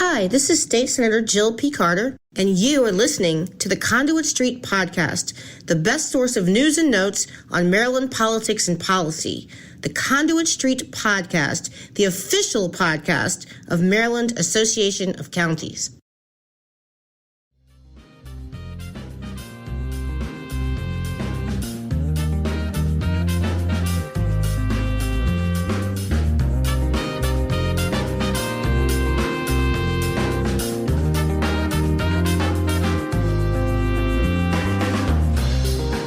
Hi, this is State Senator Jill P. Carter, and you are listening to the Conduit Street Podcast, the best source of news and notes on Maryland politics and policy. The Conduit Street Podcast, the official podcast of Maryland Association of Counties.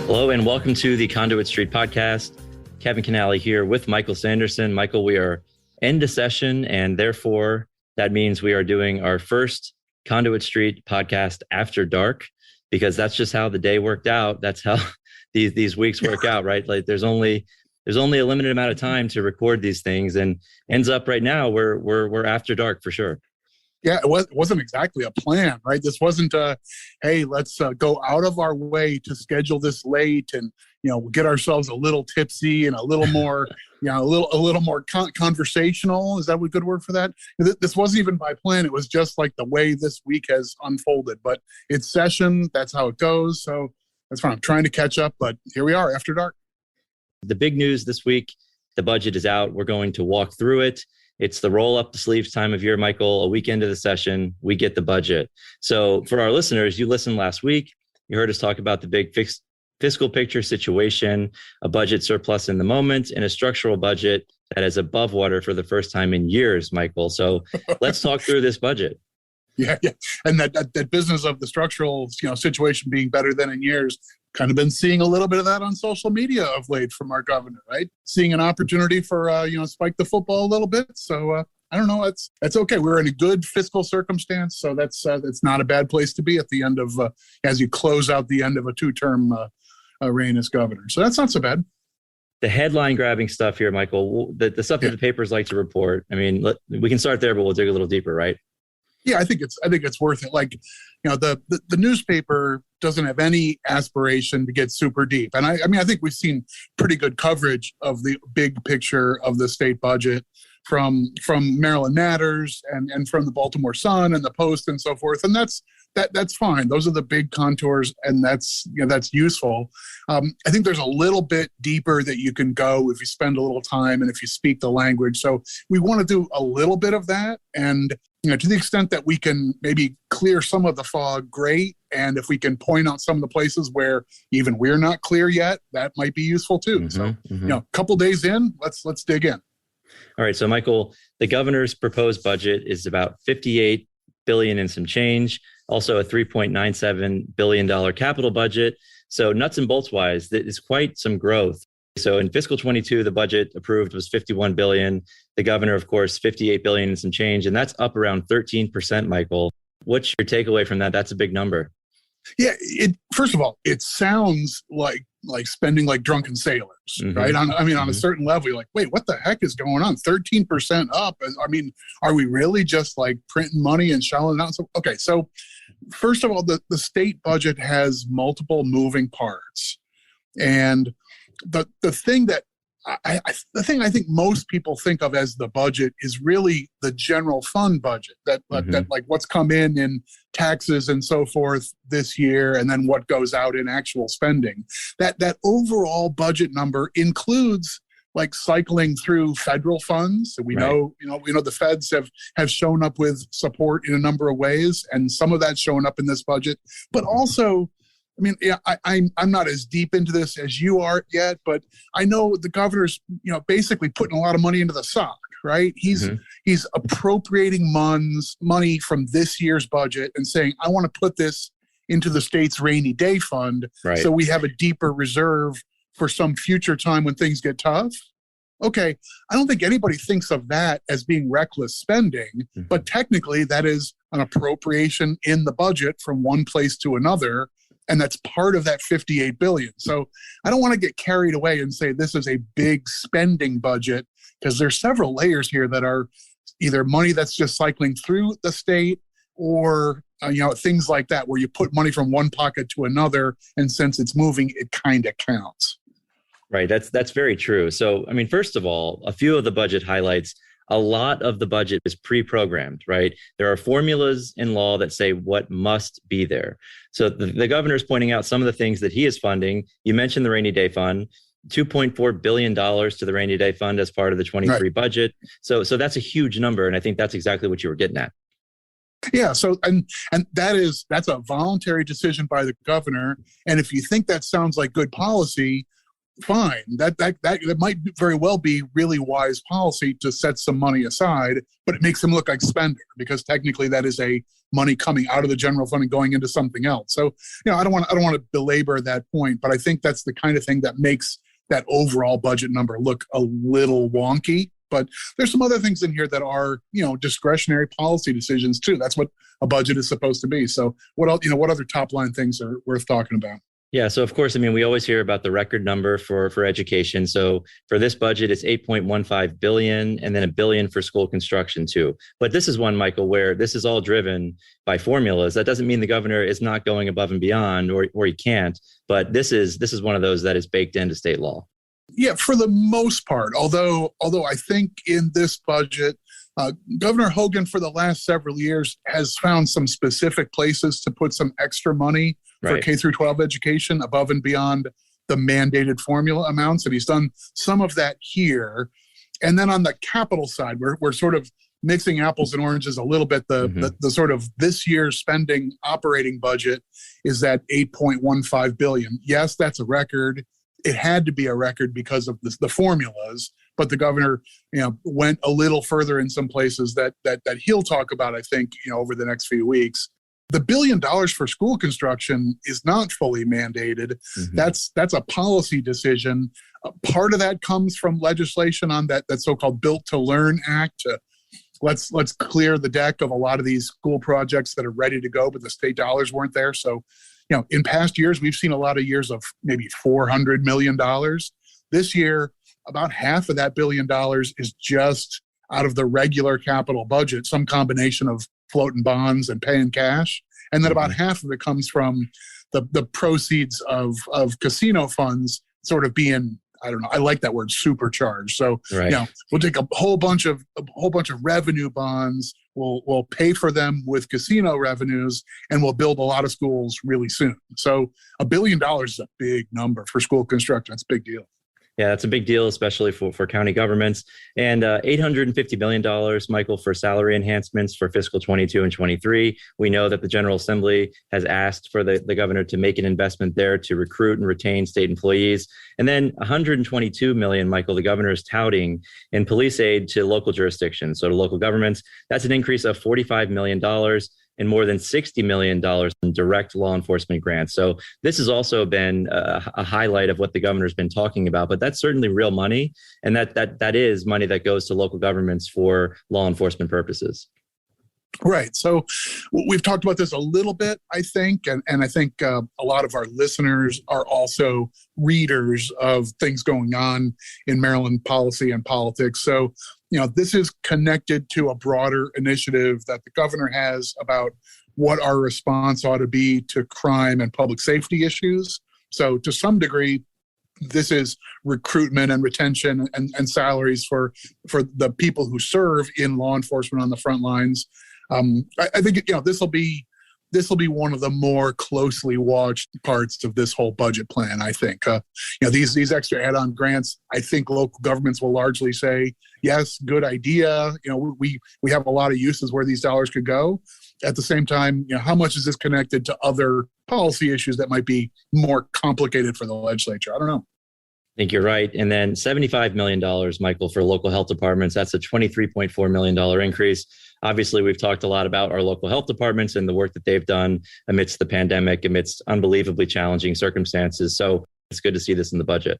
Hello and welcome to the Conduit Street Podcast. Kevin Kinnally here with Michael Sanderson. Michael, we are end of session, and therefore that means we are doing our first Conduit Street Podcast after dark, because that's just how the day worked out. That's how these weeks work out, right? Like there's only a limited amount of time to record these things, and ends up right now we're after dark for sure. Yeah, it wasn't exactly a plan, right? This wasn't hey, let's go out of our way to schedule this late and, get ourselves a little tipsy and a little more, a little more conversational. Is that a good word for that? This wasn't even by plan. It was just like the way this week has unfolded. But it's session. That's how it goes. So that's fine. I'm trying to catch up, but here we are after dark. The big news this week, the budget is out. We're going to walk through it. It's the roll up the sleeves time of year, Michael. A week into the session, we get the budget. So for our listeners, you listened last week. You heard us talk about the big fiscal picture situation, a budget surplus in the moment, and a structural budget that is above water for the first time in years, Michael. So let's talk through this budget. Yeah. And that business of the structural situation being better than in years, kind of been seeing a little bit of that on social media of late from our governor, right? Seeing an opportunity for, spike the football a little bit. So I don't know. That's okay. We're in a good fiscal circumstance. So that's not a bad place to be at the end of, as you close out the end of a two-term reign as governor. So that's not so bad. The headline grabbing stuff here, Michael, the stuff that the papers like to report. I mean, we can start there, but we'll dig a little deeper, right? Yeah, I think it's worth it. Like, the newspaper doesn't have any aspiration to get super deep. And I mean, I think we've seen pretty good coverage of the big picture of the state budget from Maryland Matters and from the Baltimore Sun and the Post and so forth. And that's fine. Those are the big contours, and that's useful. I think there's a little bit deeper that you can go if you spend a little time and if you speak the language. So we want to do a little bit of that. And to the extent that we can maybe clear some of the fog, great. And if we can point out some of the places where even we're not clear yet, that might be useful too. So, a couple days in, let's dig in. All right. So, Michael, the governor's proposed budget is about $58 billion and some change. Also, a $3.97 billion capital budget. So, nuts and bolts wise, it's quite some growth. So in fiscal 22, the budget approved was $51 billion. The governor, of course, $58 billion and some change, and that's up around 13%, Michael. What's your takeaway from that? That's a big number. Yeah, first of all, it sounds like spending like drunken sailors, right? On a certain level, you're like, wait, what the heck is going on? 13% up. I mean, are we really just like printing money and shelling it out? So, okay, so first of all, the state budget has multiple moving parts, and the thing I think most people think of as the budget is really the general fund budget that like what's come in taxes and so forth this year, and then what goes out in actual spending. That overall budget number includes like cycling through federal funds. So we know the feds have shown up with support in a number of ways, and some of that's shown up in this budget, but also, I mean, yeah, I'm not as deep into this as you are yet, but I know the governor's, basically putting a lot of money into the sock, right? He's appropriating money from this year's budget and saying, I want to put this into the state's rainy day fund, so we have a deeper reserve for some future time when things get tough. Okay, I don't think anybody thinks of that as being reckless spending, but technically that is an appropriation in the budget from one place to another. And that's part of that $58 billion. So I don't want to get carried away and say this is a big spending budget, because there's several layers here that are either money that's just cycling through the state or things like that, where you put money from one pocket to another, and since it's moving, it kind of counts. Right. That's very true. So, I mean, first of all, a few of the budget highlights a lot of the budget is pre-programmed, right? There are formulas in law that say what must be there. So the governor is pointing out some of the things that he is funding. You mentioned the rainy day fund. $2.4 billion to the rainy day fund as part of the 23 budget. So that's a huge number. And I think that's exactly what you were getting at. Yeah. So, and that's a voluntary decision by the governor. And if you think that sounds like good policy, fine. That might very well be really wise policy to set some money aside, but it makes him look like spender because technically that is a money coming out of the general fund and going into something else. So, I don't want to belabor that point, but I think that's the kind of thing that makes that overall budget number look a little wonky. But there's some other things in here that are, discretionary policy decisions too. That's what a budget is supposed to be. So what else, what other top line things are worth talking about? Yeah. So of course, we always hear about the record number for education. So for this budget, it's $8.15 billion and then $1 billion for school construction too. But this is one, Michael, where this is all driven by formulas. That doesn't mean the governor is not going above and beyond or he can't, but this is one of those that is baked into state law. Yeah, for the most part, although I think in this budget, Governor Hogan for the last several years has found some specific places to put some extra money for K through 12 education above and beyond the mandated formula amounts. And he's done some of that here. And then on the capital side, we're sort of mixing apples and oranges a little bit. The sort of this year's spending operating budget is that $8.15 billion. Yes, that's a record. It had to be a record because of the formulas, but the governor, went a little further in some places that he'll talk about, I think, over the next few weeks. The $1 billion for school construction is not fully mandated. Mm-hmm. That's a policy decision. Part of that comes from legislation on that so-called Built to Learn Act. Let's clear the deck of a lot of these school projects that are ready to go, but the state dollars weren't there. So, in past years, we've seen a lot of years of maybe $400 million. This year, about half of that $1 billion is just out of the regular capital budget, some combination of floating bonds and paying cash. And then about half of it comes from the proceeds of casino funds sort of being, I don't know, I like that word, supercharged. So, we'll take a whole bunch of revenue bonds. We'll pay for them with casino revenues, and we'll build a lot of schools really soon. So $1 billion is a big number for school construction. That's a big deal. Yeah, that's a big deal, especially for county governments. And $850 million, Michael, for salary enhancements for fiscal 22 and 23. We know that the General Assembly has asked for the governor to make an investment there to recruit and retain state employees. And then $122 million, Michael, the governor is touting in police aid to local jurisdictions, so to local governments. That's an increase of $45 million. And more than $60 million in direct law enforcement grants. So this has also been a highlight of what the governor's been talking about, but that's certainly real money. And that is money that goes to local governments for law enforcement purposes. Right. So we've talked about this a little bit, I think, and I think a lot of our listeners are also readers of things going on in Maryland policy and politics. So this is connected to a broader initiative that the governor has about what our response ought to be to crime and public safety issues. So to some degree, this is recruitment and retention and salaries for the people who serve in law enforcement on the front lines. I think this will be one of the more closely watched parts of this whole budget plan. I think these extra add-on grants. I think local governments will largely say yes, good idea. We have a lot of uses where these dollars could go. At the same time, how much is this connected to other policy issues that might be more complicated for the legislature? I don't know. I think you're right. And then $75 million, Michael, for local health departments. That's a $23.4 million increase. Obviously, we've talked a lot about our local health departments and the work that they've done amidst the pandemic, amidst unbelievably challenging circumstances. So it's good to see this in the budget.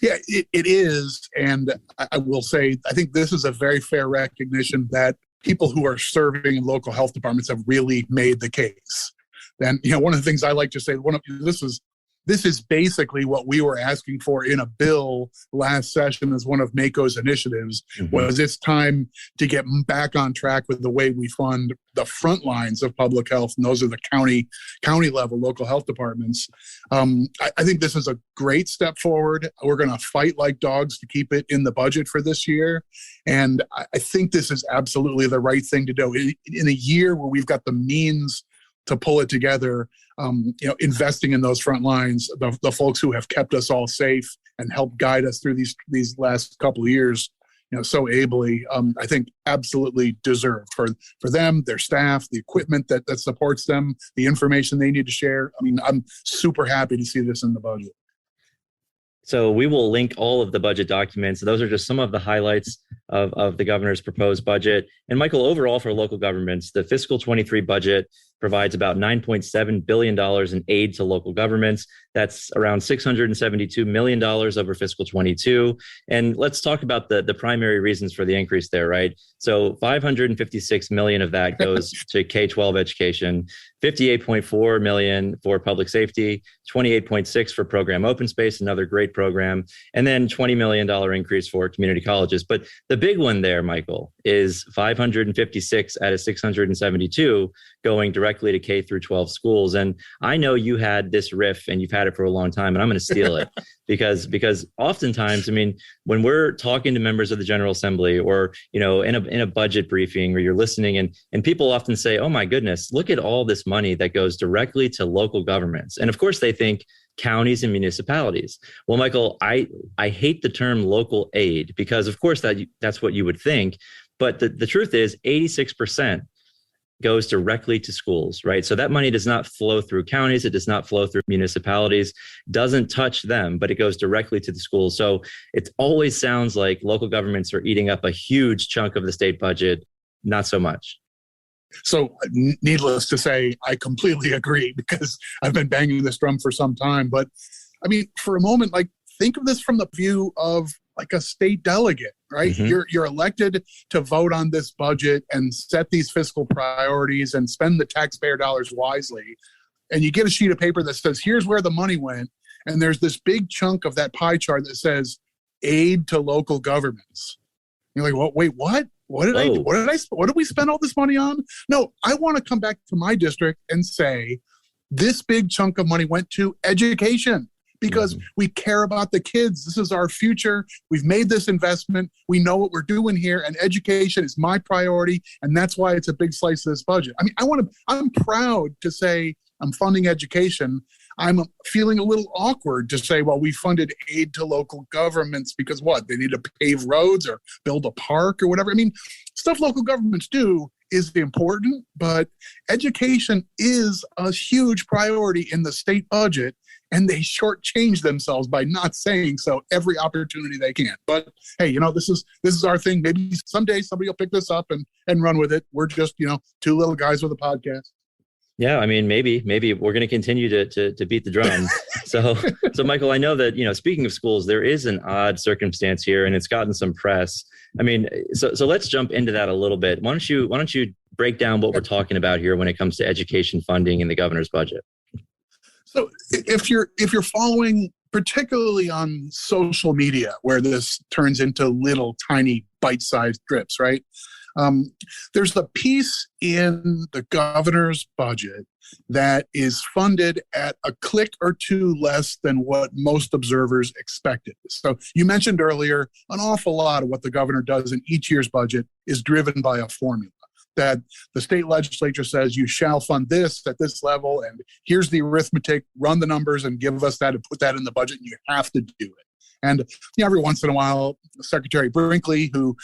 Yeah, it is. And I will say, I think this is a very fair recognition that people who are serving in local health departments have really made the case. And, one of the things I like to say, this is this is basically what we were asking for in a bill last session as one of MAKO's initiatives, was it's time to get back on track with the way we fund the front lines of public health. And those are the county level local health departments. I think this is a great step forward. We're going to fight like dogs to keep it in the budget for this year. And I think this is absolutely the right thing to do. In a year where we've got the means to pull it together, investing in those front lines, the folks who have kept us all safe and helped guide us through these last couple of years, so ably, I think absolutely deserved for them, their staff, the equipment that supports them, the information they need to share. I mean, I'm super happy to see this in the budget. So we will link all of the budget documents. Those are just some of the highlights of the governor's proposed budget. And Michael, overall for local governments, the fiscal 23 budget provides about $9.7 billion in aid to local governments. That's around $672 million over fiscal 22. And let's talk about the primary reasons for the increase there, right? So $556 million of that goes to K-12 education, $58.4 million for public safety, $28.6 for program open space, another great program, and then $20 million increase for community colleges. But the big one there, Michael, is 556 out of 672 going directly to K through 12 schools. And I know you had this riff and you've had it for a long time, and I'm going to steal it because oftentimes, I mean, when we're talking to members of the General Assembly or, in a budget briefing where you're listening and people often say, oh my goodness, look at all this money that goes directly to local governments. And of course they think counties and municipalities. Well, Michael, I hate the term local aid because of course that's what you would think. But the truth is 86% goes directly to schools, right? So that money does not flow through counties. It does not flow through municipalities, doesn't touch them, but it goes directly to the schools. So it always sounds like local governments are eating up a huge chunk of the state budget. Not so much. So needless to say, I completely agree because I've been banging this drum for some time. But I mean, for a moment, think of this from the view of a state delegate, right? You're elected to vote on this budget and set these fiscal priorities and spend the taxpayer dollars wisely. And you get a sheet of paper that says, here's where the money went. And there's this big chunk of that pie chart that says aid to local governments. You're like, well, wait, what? What did we spend all this money on? No, I want to come back to my district and say this big chunk of money went to education because we care about the kids. This is our future. We've made this investment. We know what we're doing here, and education is my priority, and that's why it's a big slice of this budget. I mean, I'm proud to say I'm funding education. I'm feeling a little awkward to say, well, we funded aid to local governments because what? They need to pave roads or build a park or whatever. I mean, stuff local governments do is important, but education is a huge priority in the state budget, and they shortchange themselves by not saying so every opportunity they can. But hey, this is our thing. Maybe someday somebody will pick this up and run with it. We're just, two little guys with a podcast. Yeah, I mean, maybe we're going to continue to beat the drum. So Michael, I know that, speaking of schools, there is an odd circumstance here, and it's gotten some press. I mean, so let's jump into that a little bit. Why don't you break down what we're talking about here when it comes to education funding in the governor's budget? So if you're following, particularly on social media, where this turns into little tiny bite-sized drips, right? There's the piece in the governor's budget that is funded at a click or two less than what most observers expected. So you mentioned earlier, an awful lot of what the governor does in each year's budget is driven by a formula that the state legislature says you shall fund this at this level, and here's the arithmetic, run the numbers and give us that and put that in the budget, and you have to do it. And every once in a while, Secretary Brinkley, who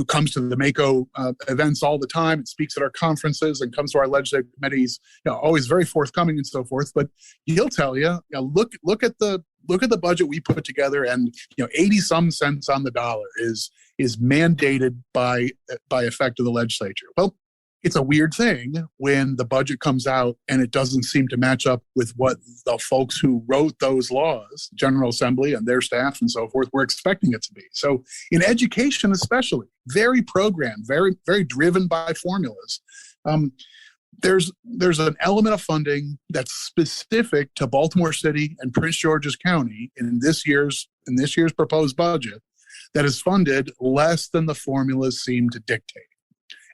comes to the MAKO events all the time and speaks at our conferences and comes to our legislative committees, always very forthcoming and so forth. But he'll tell you, look at the budget we put together, and 80 some cents on the dollar is mandated by effect of the legislature. Well, it's a weird thing when the budget comes out and it doesn't seem to match up with what the folks who wrote those laws, General Assembly and their staff and so forth, were expecting it to be. So in education especially, very programmed, very, very driven by formulas. there's an element of funding that's specific to Baltimore City and Prince George's County in this year's proposed budget that is funded less than the formulas seem to dictate.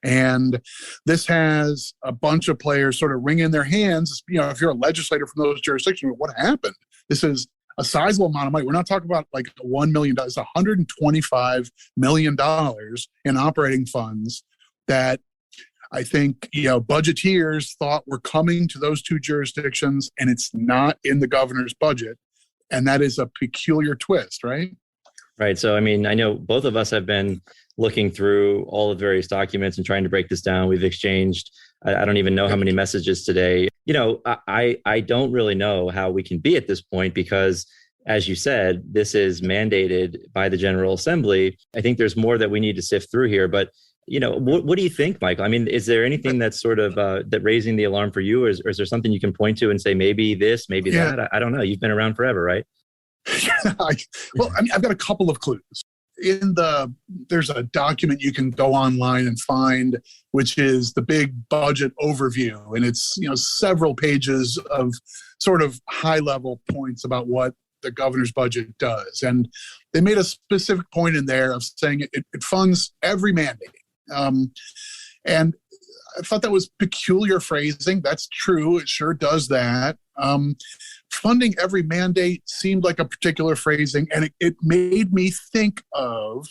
And this has a bunch of players sort of wringing their hands. If you're a legislator from those jurisdictions, what happened? This is a sizable amount of money. We're not talking about like $1 million. It's $125 million in operating funds that I think, budgeteers thought were coming to those two jurisdictions, and it's not in the governor's budget. And that is a peculiar twist, right? Right. So, I know both of us have been looking through all the various documents and trying to break this down. We've exchanged, I don't even know how many messages today. I don't really know how we can be at this point because, as you said, this is mandated by the General Assembly. I think there's more that we need to sift through here. But what do you think, Michael? Is there anything that's sort of that raising the alarm for you, or is there something you can point to and say, maybe this, maybe that? I don't know. You've been around forever, right? I've got a couple of clues. There's a document you can go online and find, which is the big budget overview. And it's, several pages of sort of high level points about what the governor's budget does. And they made a specific point in there of saying it funds every mandate. And I thought that was peculiar phrasing. That's true. It sure does that. Funding every mandate seemed like a particular phrasing, and it made me think of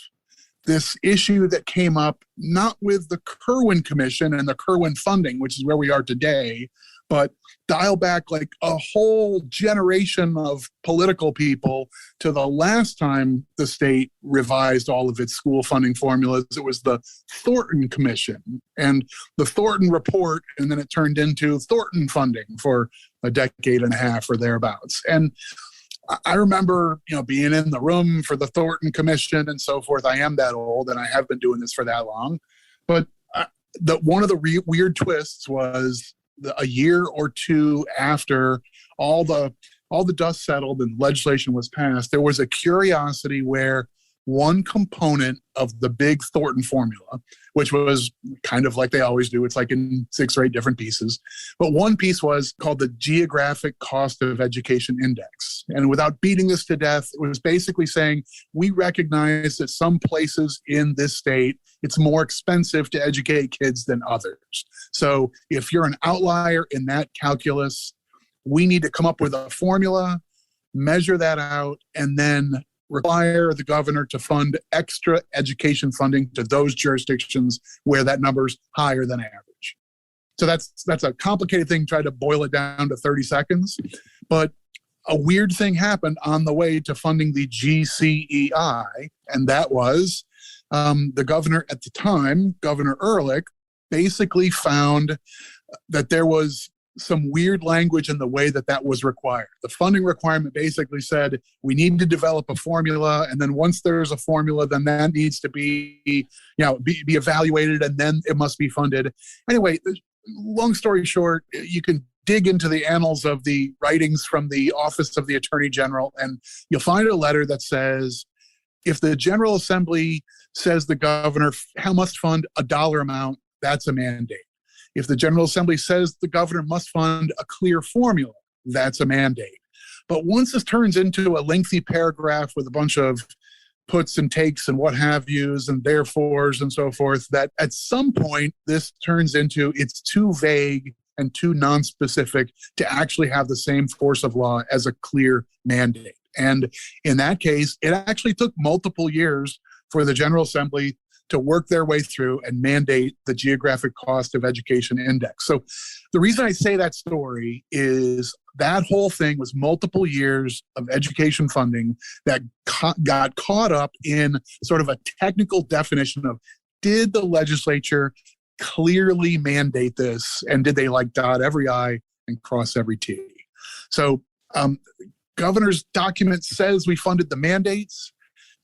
this issue that came up not with the Kirwan Commission and the Kirwan funding, which is where we are today, but dial back like a whole generation of political people to the last time the state revised all of its school funding formulas. It was the Thornton Commission and the Thornton Report, and then it turned into Thornton funding for a decade and a half or thereabouts. And I remember, being in the room for the Thornton Commission and so forth. I am that old, and I have been doing this for that long. But one of the weird twists was a year or two after all the dust settled and legislation was passed, there was a curiosity where one component of the big Thornton formula, which was kind of like they always do, it's like in 6 or 8 different pieces, but one piece was called the Geographic Cost of Education Index. And without beating this to death, it was basically saying, we recognize that some places in this state, it's more expensive to educate kids than others. So if you're an outlier in that calculus, we need to come up with a formula, measure that out, and then require the governor to fund extra education funding to those jurisdictions where that number's higher than average. So that's a complicated thing, try to boil it down to 30 seconds. But a weird thing happened on the way to funding the GCEI, and that was the governor at the time, Governor Ehrlich, basically found that there was some weird language in the way that was required. The funding requirement basically said we need to develop a formula, and then once there's a formula, then that needs to be evaluated, and then it must be funded. Anyway, long story short, you can dig into the annals of the writings from the Office of the Attorney General, and you'll find a letter that says, if the General Assembly says the governor must fund a dollar amount, that's a mandate. If the General Assembly says the governor must fund a clear formula, that's a mandate. But once this turns into a lengthy paragraph with a bunch of puts and takes and what have yous and therefores and so forth, that at some point this turns into it's too vague and too nonspecific to actually have the same force of law as a clear mandate. And in that case, it actually took multiple years for the General Assembly to work their way through and mandate the Geographic Cost of Education Index. So the reason I say that story is that whole thing was multiple years of education funding that got caught up in sort of a technical definition of, did the legislature clearly mandate this, and did they dot every I and cross every T? So governor's document says we funded the mandates.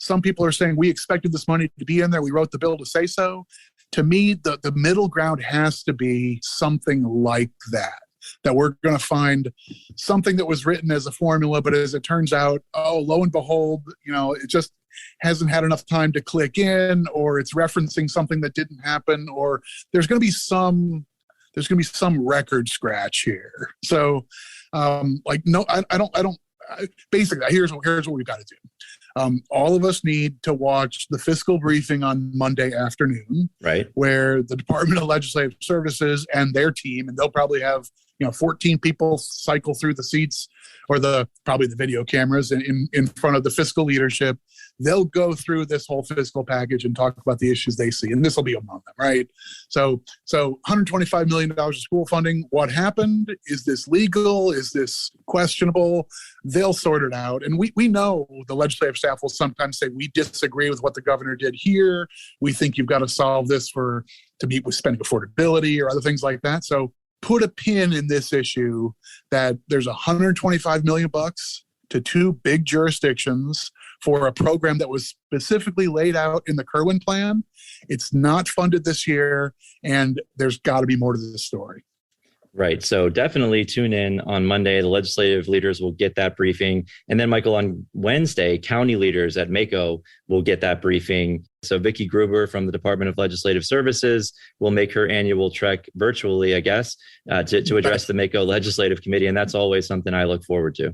Some people are saying we expected this money to be in there. We wrote the bill to say so. To me, the middle ground has to be something like that we're going to find something that was written as a formula, but as it turns out, lo and behold, it just hasn't had enough time to click in, or it's referencing something that didn't happen, or there's going to be some there's going to be some record scratch here. So, no, I don't. Basically, here's what we've got to do. All of us need to watch the fiscal briefing on Monday afternoon, right? Where the Department of Legislative Services and their team, and they'll probably have 14 people cycle through the seats or probably the video cameras in front of the fiscal leadership. They'll go through this whole fiscal package and talk about the issues they see, and this will be among them, right? So $125 million of school funding. What happened? Is this legal? Is this questionable? They'll sort it out. And we know the legislative staff will sometimes say, we disagree with what the governor did here. We think you've got to solve this to meet with spending affordability or other things like that. So put a pin in this issue that there's $125 million to two big jurisdictions for a program that was specifically laid out in the Kerwin plan. It's not funded this year, and there's got to be more to this story. Right. So definitely tune in on Monday. The legislative leaders will get that briefing. And then, Michael, on Wednesday, county leaders at Mako will get that briefing. So Vicki Gruber from the Department of Legislative Services will make her annual trek virtually, I guess, to address the Mako Legislative Committee. And that's always something I look forward to.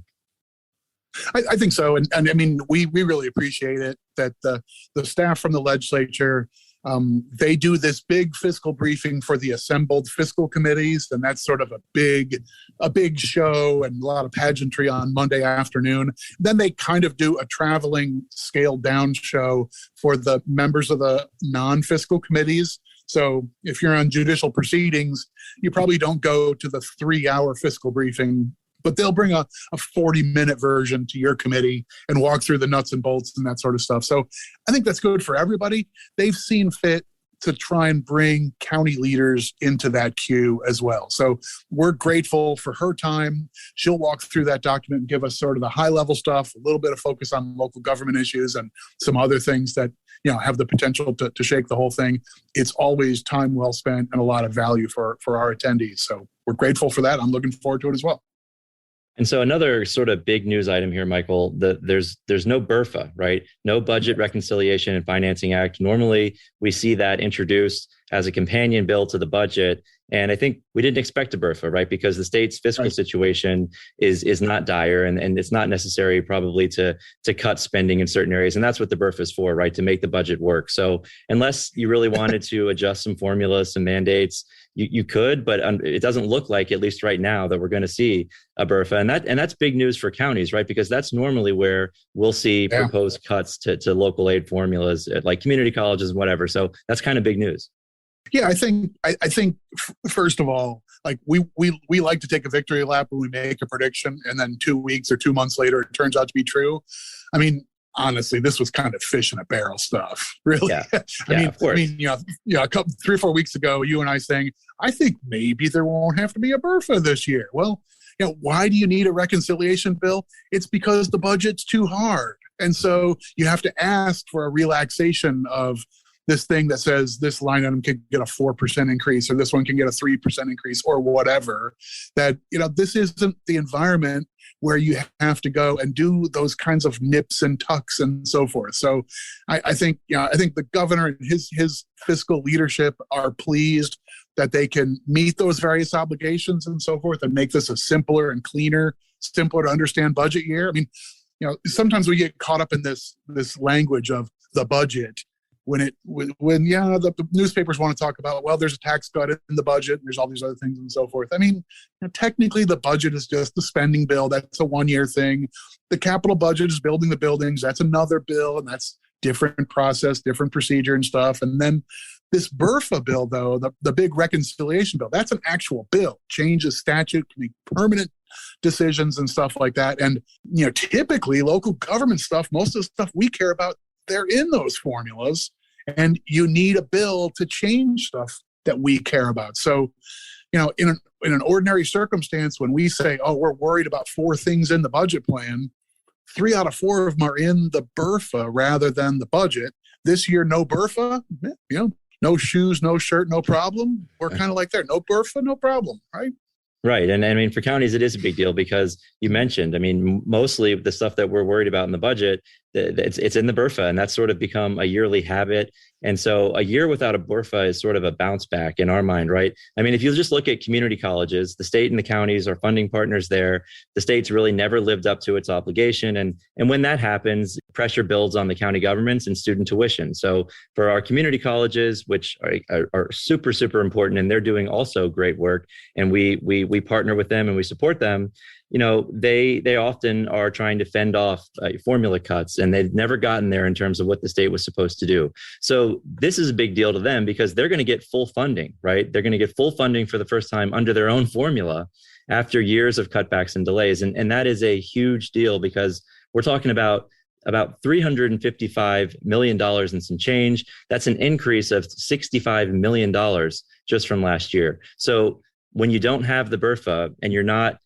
I think so. And I mean, we really appreciate it that the staff from the legislature, they do this big fiscal briefing for the assembled fiscal committees. And that's sort of a big show and a lot of pageantry on Monday afternoon. Then they kind of do a traveling scaled down show for the members of the non-fiscal committees. So if you're on judicial proceedings, you probably don't go to the 3-hour fiscal briefing, but they'll bring a 40-minute version to your committee and walk through the nuts and bolts and that sort of stuff. So I think that's good for everybody. They've seen fit to try and bring county leaders into that queue as well. So we're grateful for her time. She'll walk through that document and give us sort of the high-level stuff, a little bit of focus on local government issues and some other things that have the potential to shake the whole thing. It's always time well spent and a lot of value for our attendees. So we're grateful for that. I'm looking forward to it as well. And so another sort of big news item here, Michael, there's no BRFA, right? No Budget Reconciliation and Financing Act. Normally, we see that introduced as a companion bill to the budget. And I think we didn't expect a BRFA, right? Because the state's fiscal situation is not dire, and it's not necessary probably to cut spending in certain areas. And that's what the BRFA is for, right? To make the budget work. So unless you really wanted to adjust some formulas, some mandates, you could, but it doesn't look like, at least right now, that we're going to see a BRFA. And that's big news for counties, right? Because that's normally where we'll see proposed cuts to local aid formulas at like community colleges and whatever. So that's kind of big news. Yeah, I think first of all, like we like to take a victory lap when we make a prediction, and then 2 weeks or 2 months later, it turns out to be true. I mean, honestly, this was kind of fish in a barrel stuff, really. Yeah. Of course. A couple 3 or 4 weeks ago, you and I saying, I think maybe there won't have to be a BRFA this year. Well, why do you need a reconciliation bill? It's because the budget's too hard, and so you have to ask for a relaxation of this thing that says this line item can get a 4% increase or this one can get a 3% increase or whatever. That, this isn't the environment where you have to go and do those kinds of nips and tucks and so forth. So I think the governor and his fiscal leadership are pleased that they can meet those various obligations and so forth and make this a simpler and cleaner, simpler to understand budget year. I mean, sometimes we get caught up in this language of the budget when the newspapers want to talk about, well, there's a tax cut in the budget, and there's all these other things and so forth. I mean, technically the budget is just the spending bill. That's a 1-year thing. The capital budget is building the buildings. That's another bill, and that's different process, different procedure and stuff. And then this BRFA bill, though, the big reconciliation bill, that's an actual bill. Changes statute, can be permanent decisions and stuff like that. And, typically local government stuff, most of the stuff we care about, they're in those formulas, and you need a bill to change stuff that we care about. So, in an ordinary circumstance, when we say, oh, we're worried about 4 things in the budget plan, 3 out of 4 of them are in the BRFA rather than the budget. This year, no BRFA, no shoes, no shirt, no problem. We're kind of like there, no BRFA, no problem, right? Right. And I mean, for counties, it is a big deal because you mentioned, mostly the stuff that we're worried about in the budget, it's in the BRFA, and that's sort of become a yearly habit. And so a year without a BRFA is sort of a bounce back in our mind, right? I mean, if you just look at community colleges, the state and the counties are funding partners there. The state's really never lived up to its obligation. And when that happens, pressure builds on the county governments and student tuition. So for our community colleges, which are super, super important, and they're doing also great work, and we partner with them and we support them, they often are trying to fend off formula cuts, and they've never gotten there in terms of what the state was supposed to do. So this is a big deal to them because they're going to get full funding, right? They're going to get full funding for the first time under their own formula after years of cutbacks and delays. And that is a huge deal because we're talking about $355 million and some change. That's an increase of $65 million just from last year. So when you don't have the BRFA and you're not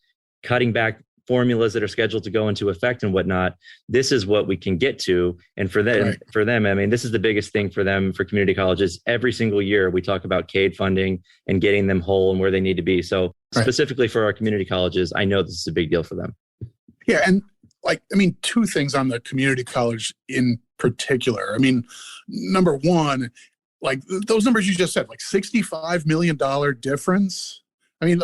cutting back formulas that are scheduled to go into effect and whatnot, this is what we can get to. And for them, I mean, this is the biggest thing for them, for community colleges. Every single year, we talk about CADE funding and getting them whole and where they need to be. So specifically for our community colleges, I know this is a big deal for them. Yeah. And two things on the community college in particular. I mean, number one, like those numbers you just said, like $65 million difference. I mean,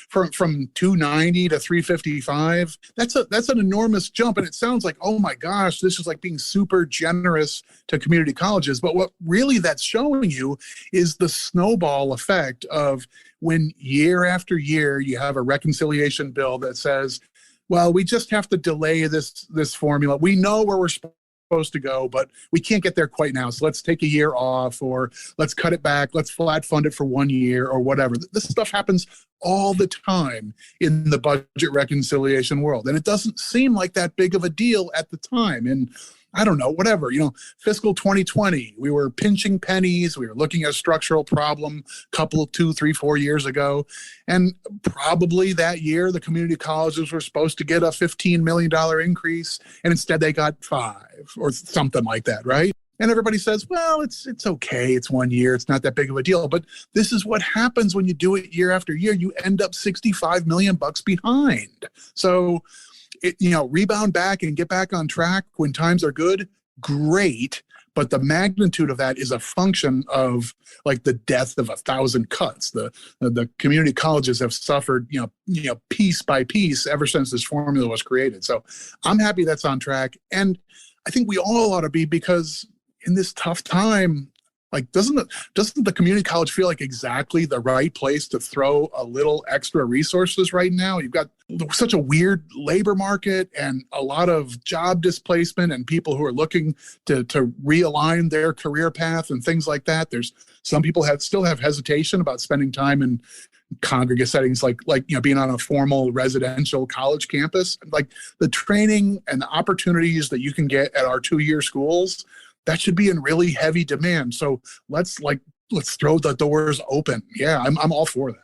from 290 to 355, that's an enormous jump. And it sounds like, oh my gosh, this is like being super generous to community colleges. But what really that's showing you is the snowball effect of when year after year you have a reconciliation bill that says, well, we just have to delay this formula. We know where we're supposed to go, but we can't get there quite now. So let's take a year off, or let's cut it back. Let's flat fund it for 1 year or whatever. This stuff happens all the time in the budget reconciliation world. And it doesn't seem like that big of a deal at the time. And I don't know, whatever, fiscal 2020, we were pinching pennies. We were looking at a structural problem a couple, 2, 3, 4 years ago. And probably that year, the community colleges were supposed to get a $15 million increase. And instead they got 5 or something like that, right? And everybody says, well, it's okay. It's 1 year. It's not that big of a deal. But this is what happens when you do it year after year. You end up $65 million behind. So rebound back and get back on track when times are good, great. But the magnitude of that is a function of like the death of 1,000 cuts. The community colleges have suffered, piece by piece ever since this formula was created. So I'm happy that's on track. And I think we all ought to be, because in this tough time, like, doesn't the community college feel like exactly the right place to throw a little extra resources right now? You've got such a weird labor market and a lot of job displacement and people who are looking to realign their career path and things like that. There's some people still have hesitation about spending time in congregate settings like being on a formal residential college campus. Like the training and the opportunities that you can get at our 2-year schools, that should be in really heavy demand. So let's throw the doors open. Yeah, I'm all for that.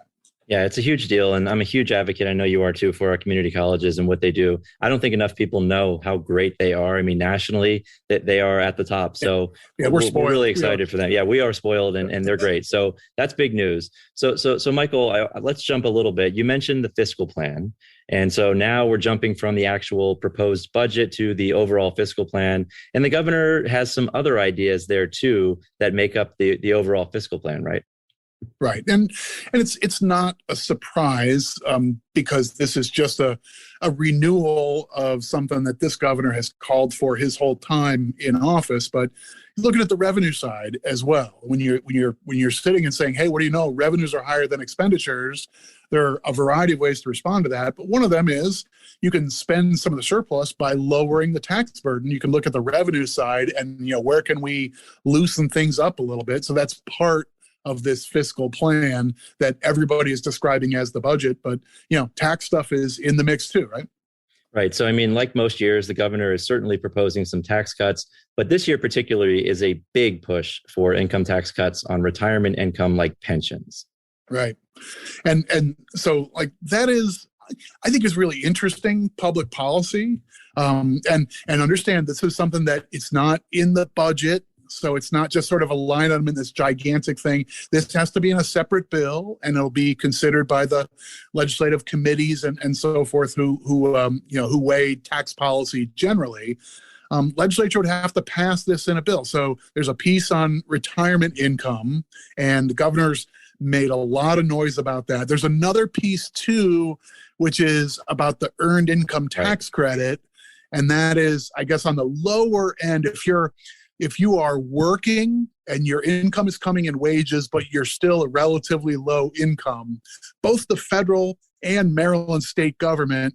Yeah, it's a huge deal. And I'm a huge advocate. I know you are too, for our community colleges and what they do. I don't think enough people know how great they are. I mean, nationally, that they are at the top. So yeah, we're really excited for them. Yeah, we are spoiled and they're great. So that's big news. So Michael, let's jump a little bit. You mentioned the fiscal plan. And so now we're jumping from the actual proposed budget to the overall fiscal plan. And the governor has some other ideas there too that make up the overall fiscal plan, right? Right. And it's not a surprise because this is just a renewal of something that this governor has called for his whole time in office. But looking at the revenue side as well, when you're sitting and saying, hey, what do you know? Revenues are higher than expenditures. There are a variety of ways to respond to that. But one of them is you can spend some of the surplus by lowering the tax burden. You can look at the revenue side and, where can we loosen things up a little bit? So that's part of this fiscal plan that everybody is describing as the budget. But, tax stuff is in the mix too, right? Right. So, I mean, like most years, the governor is certainly proposing some tax cuts, but this year particularly is a big push for income tax cuts on retirement income like pensions. Right. And so like that is, I think, is really interesting public policy. And understand this is something that it's not in the budget. So it's not just sort of a line item in this gigantic thing. This has to be in a separate bill, and it'll be considered by the legislative committees and so forth who weigh tax policy generally. legislature would have to pass this in a bill. So there's a piece on retirement income, and the governor's made a lot of noise about that. There's another piece too, which is about the earned income tax credit. And that is, I guess, on the lower end, if you are working and your income is coming in wages, but you're still a relatively low income, both the federal and Maryland state government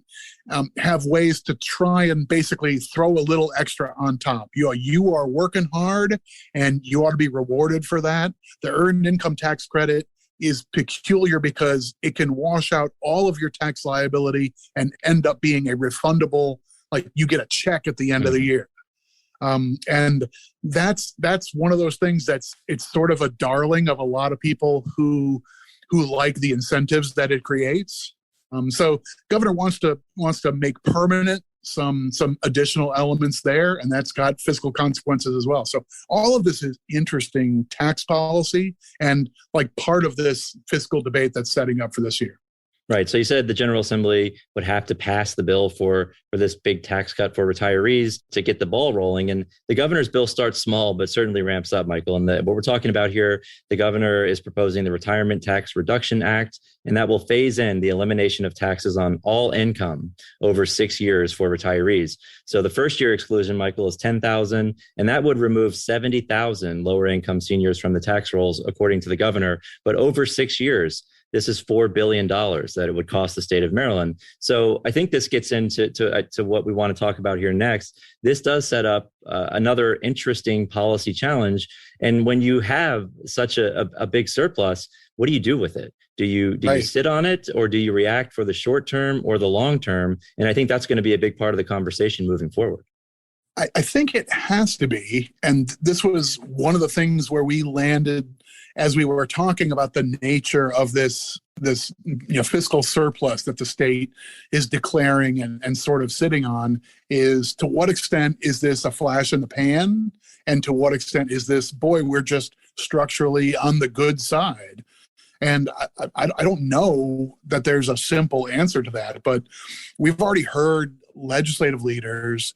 have ways to try and basically throw a little extra on top. You are working hard and you ought to be rewarded for that. The earned income tax credit is peculiar because it can wash out all of your tax liability and end up being a refundable, like you get a check at the end of the year. And that's one of those things it's sort of a darling of a lot of people who like the incentives that it creates. So governor wants to make permanent some additional elements there, and that's got fiscal consequences as well. So all of this is interesting tax policy and like part of this fiscal debate that's setting up for this year. Right. So you said the General Assembly would have to pass the bill for this big tax cut for retirees to get the ball rolling. And the governor's bill starts small, but certainly ramps up, Michael. And what we're talking about here, the governor is proposing the Retirement Tax Reduction Act, and that will phase in the elimination of taxes on all income over 6 years for retirees. So the first year exclusion, Michael, is $10,000, and that would remove 70,000 lower income seniors from the tax rolls, according to the governor. But over 6 years, this is $4 billion that it would cost the state of Maryland. So I think this gets into to what we want to talk about here next. This does set up another interesting policy challenge. And when you have such a big surplus, what do you do with it? Do you sit on it, or do you react for the short term or the long term? And I think that's going to be a big part of the conversation moving forward. I think it has to be. And this was one of the things where we landed as we were talking about the nature of this fiscal surplus that the state is declaring and sort of sitting on, is to what extent is this a flash in the pan? And to what extent is this, boy, we're just structurally on the good side? And I don't know that there's a simple answer to that, but we've already heard legislative leaders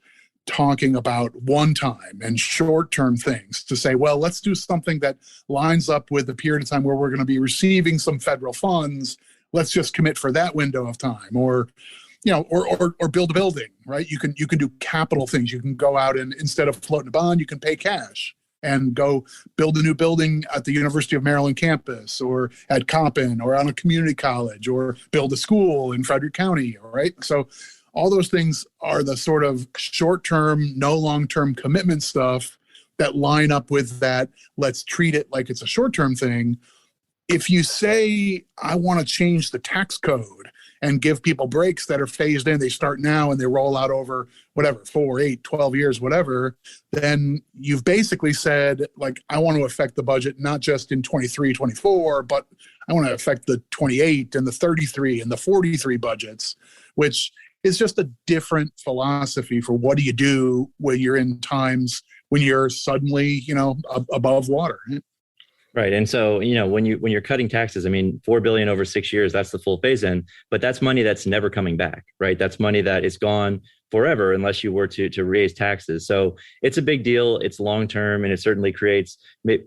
talking about one-time and short-term things to say, well, let's do something that lines up with the period of time where we're going to be receiving some federal funds. Let's just commit for that window of time, or build a building, right? You can do capital things. You can go out and instead of floating a bond, you can pay cash and go build a new building at the University of Maryland campus, or at Coppin, or on a community college, or build a school in Frederick County, all right? So all those things are the sort of short-term, no long-term commitment stuff that line up with that. Let's treat it like it's a short-term thing. If you say, I want to change the tax code and give people breaks that are phased in, they start now and they roll out over whatever, 4, 8, 12 years, whatever, then you've basically said, like, I want to affect the budget, not just in 23, 24, but I want to affect the 28 and the 33 and the 43 budgets, which is just a different philosophy for what do you do when you're in times when you're suddenly, above water. Right. And so, when you're cutting taxes, I mean, $4 billion over 6 years, that's the full phase in, but that's money that's never coming back, right? That's money that is gone forever unless you were to raise taxes. So it's a big deal. It's long term, and it certainly creates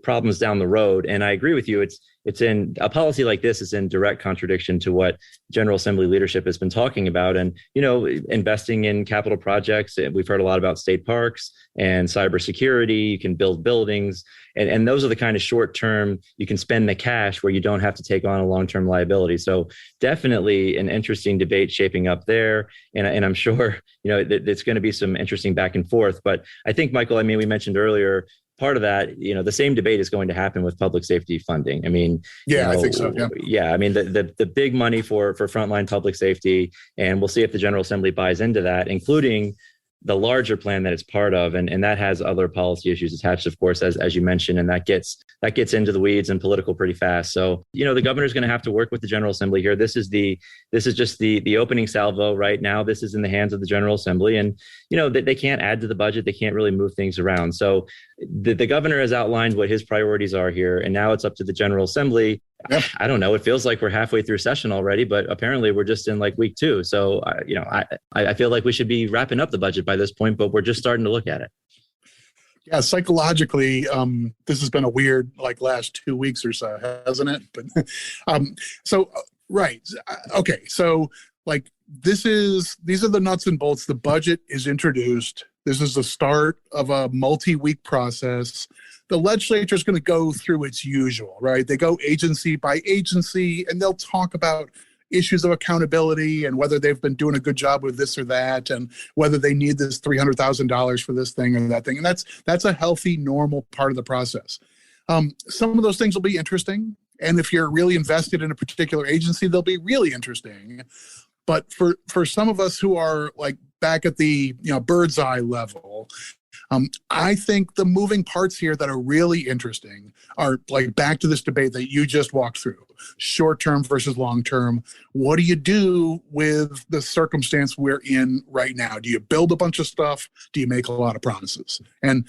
problems down the road. And I agree with you. It's in a policy like this is in direct contradiction to what General Assembly leadership has been talking about. And, investing in capital projects. We've heard a lot about state parks and cybersecurity. You can build buildings. And those are the kind of short term, you can spend the cash where you don't have to take on a long-term liability. So definitely an interesting debate shaping up there. And I'm sure, it's going to be some interesting back and forth. But I think, Michael, we mentioned earlier, part of that, the same debate is going to happen with public safety funding. I think so. Yeah. The big money for frontline public safety, and we'll see if the General Assembly buys into that, including the larger plan that it's part of. And that has other policy issues attached, of course, as you mentioned, and that gets into the weeds and political pretty fast. So, the governor's going to have to work with the General Assembly here. This is just the opening salvo right now. This is in the hands of the General Assembly, and, they can't add to the budget. They can't really move things around. So the governor has outlined what his priorities are here, and now it's up to the General Assembly Yep. I don't know. It feels like we're halfway through session already, but apparently we're just in like week 2. So, I feel like we should be wrapping up the budget by this point, but we're just starting to look at it. Yeah, psychologically, this has been a weird like last 2 weeks or so, hasn't it? But right. Okay. So like these are the nuts and bolts. The budget is introduced. This is the start of a multi-week process. The legislature is going to go through its usual, right? They go agency by agency, and they'll talk about issues of accountability and whether they've been doing a good job with this or that, and whether they need this $300,000 for this thing or that thing. And that's a healthy, normal part of the process. Some of those things will be interesting. And if you're really invested in a particular agency, they'll be really interesting. But for some of us who are like back at the bird's eye level, I think the moving parts here that are really interesting are like back to this debate that you just walked through, short-term versus long-term. What do you do with the circumstance we're in right now? Do you build a bunch of stuff? Do you make a lot of promises? And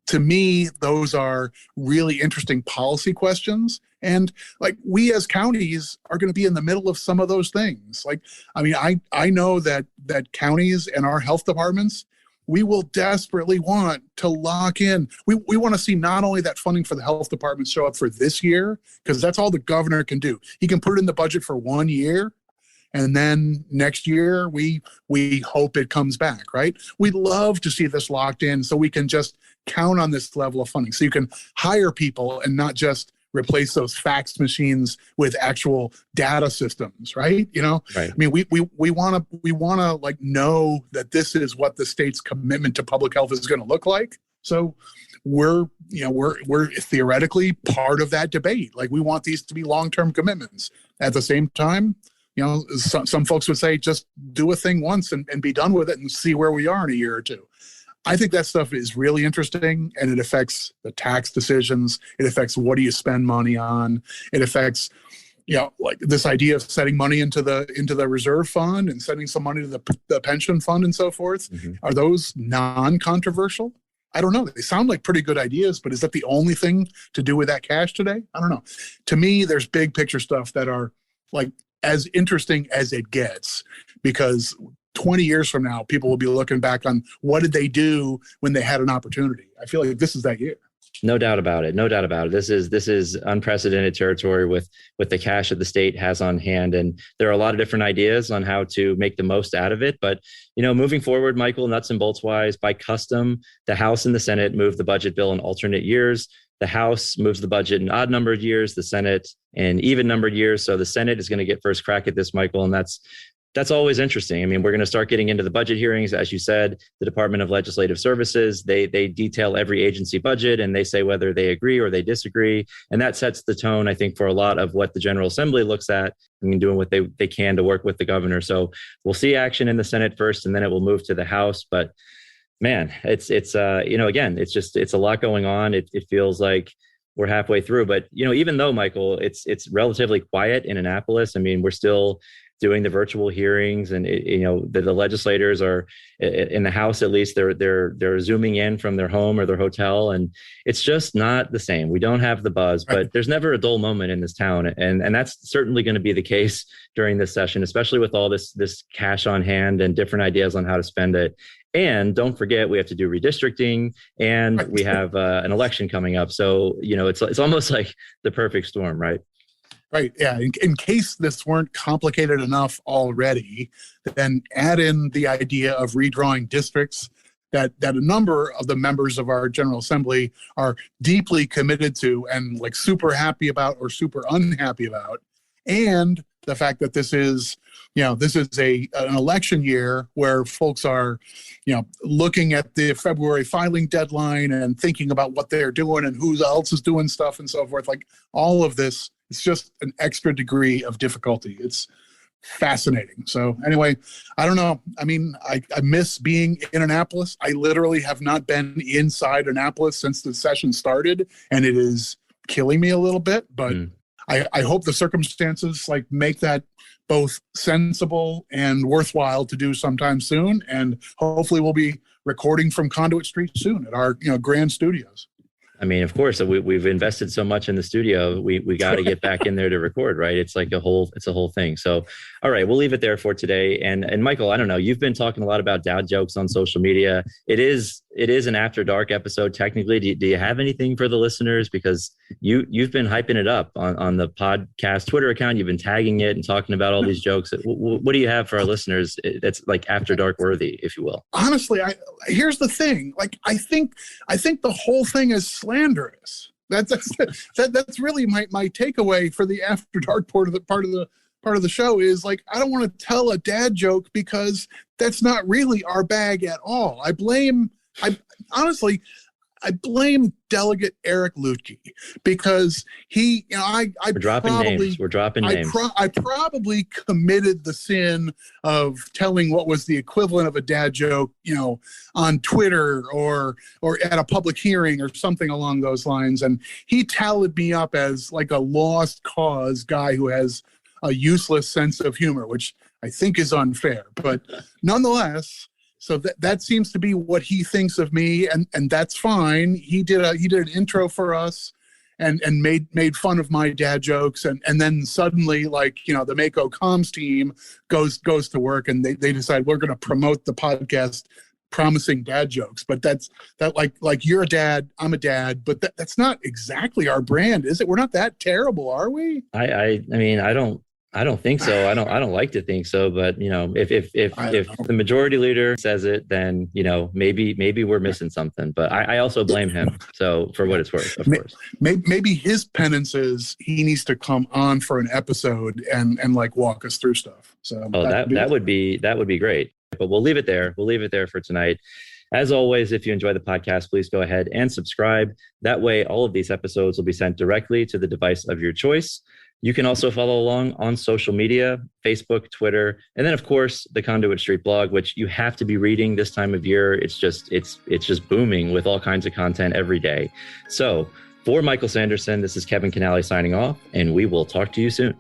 to me, those are really interesting policy questions. And like we as counties are going to be in the middle of some of those things. Like, I mean, I know that counties and our health departments, we will desperately want to lock in. We want to see not only that funding for the health department show up for this year, because that's all the governor can do. He can put it in the budget for 1 year, and then next year we hope it comes back, right? We'd love to see this locked in so we can just count on this level of funding. So you can hire people and not just replace those fax machines with actual data systems, right? Right. I mean, we want to like know that this is what the state's commitment to public health is going to look like. So we're theoretically part of that debate. Like we want these to be long-term commitments. At the same time, some folks would say just do a thing once and be done with it and see where we are in a year or two. I think that stuff is really interesting, and it affects the tax decisions. It affects what do you spend money on. It affects, like this idea of setting money into the reserve fund and sending some money to the pension fund and so forth. Mm-hmm. Are those non-controversial? I don't know. They sound like pretty good ideas, but is that the only thing to do with that cash today? I don't know. To me, there's big picture stuff that are like as interesting as it gets, because 20 years from now, people will be looking back on what did they do when they had an opportunity. I feel like this is that year. No doubt about it. No doubt about it. This is unprecedented territory with the cash that the state has on hand. And there are a lot of different ideas on how to make the most out of it. But, moving forward, Michael, nuts and bolts wise, by custom, the House and the Senate move the budget bill in alternate years. The House moves the budget in odd numbered years, the Senate in even numbered years. So the Senate is going to get first crack at this, Michael. And that's always interesting. I mean, we're going to start getting into the budget hearings. As you said, the Department of Legislative Services, they detail every agency budget and they say whether they agree or they disagree. And that sets the tone, I think, for a lot of what the General Assembly looks at and doing what they can to work with the governor. So we'll see action in the Senate first, and then it will move to the House. But man, it's again, it's a lot going on. It feels like we're halfway through. But, even though, Michael, it's relatively quiet in Annapolis, I mean, we're still doing the virtual hearings, and the legislators are in the House. At least they're zooming in from their home or their hotel, and it's just not the same. We don't have the buzz, but there's never a dull moment in this town, and that's certainly going to be the case during this session, especially with all this cash on hand and different ideas on how to spend it. And don't forget, we have to do redistricting, and we have an election coming up. So it's almost like the perfect storm, right? Right. Yeah. In case this weren't complicated enough already, then add in the idea of redrawing districts that a number of the members of our General Assembly are deeply committed to and like super happy about or super unhappy about. And the fact that this is an election year where folks are, looking at the February filing deadline and thinking about what they're doing and who else is doing stuff and so forth. Like all of this, it's just an extra degree of difficulty. It's fascinating. So anyway, I don't know. I mean, I miss being in Annapolis. I literally have not been inside Annapolis since the session started, and it is killing me a little bit, but I hope the circumstances like make that both sensible and worthwhile to do sometime soon. And hopefully we'll be recording from Conduit Street soon at our grand studios. I mean, of course, we've invested so much in the studio. We got to get back in there to record, right? It's like a whole thing. So, all right, we'll leave it there for today. And Michael, I don't know, you've been talking a lot about dad jokes on social media. It is an After Dark episode. Technically, do you have anything for the listeners? Because you've been hyping it up on the podcast Twitter account. You've been tagging it and talking about all these jokes. What do you have for our listeners that's like After Dark worthy, if you will? Honestly, here's the thing. Like, I think the whole thing is slanderous. That's really my takeaway for the After Dark part of the show is like, I don't want to tell a dad joke because that's not really our bag at all. I blame Delegate Eric Lutke because he, We're dropping names. I probably committed the sin of telling what was the equivalent of a dad joke, on Twitter or at a public hearing or something along those lines. And he tallied me up as like a lost cause guy who has a useless sense of humor, which I think is unfair, but nonetheless. So that seems to be what he thinks of me, and that's fine. He did an intro for us, and made fun of my dad jokes, and then suddenly, like, the Mako Comms team goes to work, and they decide we're going to promote the podcast, promising dad jokes. But that like you're a dad, I'm a dad, but that's not exactly our brand, is it? We're not that terrible, are we? I mean, I don't think so. I don't like to think so, but if the majority leader says it, then maybe we're missing something. But I also blame him. So for what it's worth, of course. Maybe his penance is he needs to come on for an episode and like walk us through stuff. So that would be great. But we'll leave it there. We'll leave it there for tonight. As always, if you enjoy the podcast, please go ahead and subscribe. That way, all of these episodes will be sent directly to the device of your choice. You can also follow along on social media, Facebook, Twitter, and then, of course, the Conduit Street blog, which you have to be reading this time of year. It's just booming with all kinds of content every day. So for Michael Sanderson, this is Kevin Kinnally signing off, and we will talk to you soon.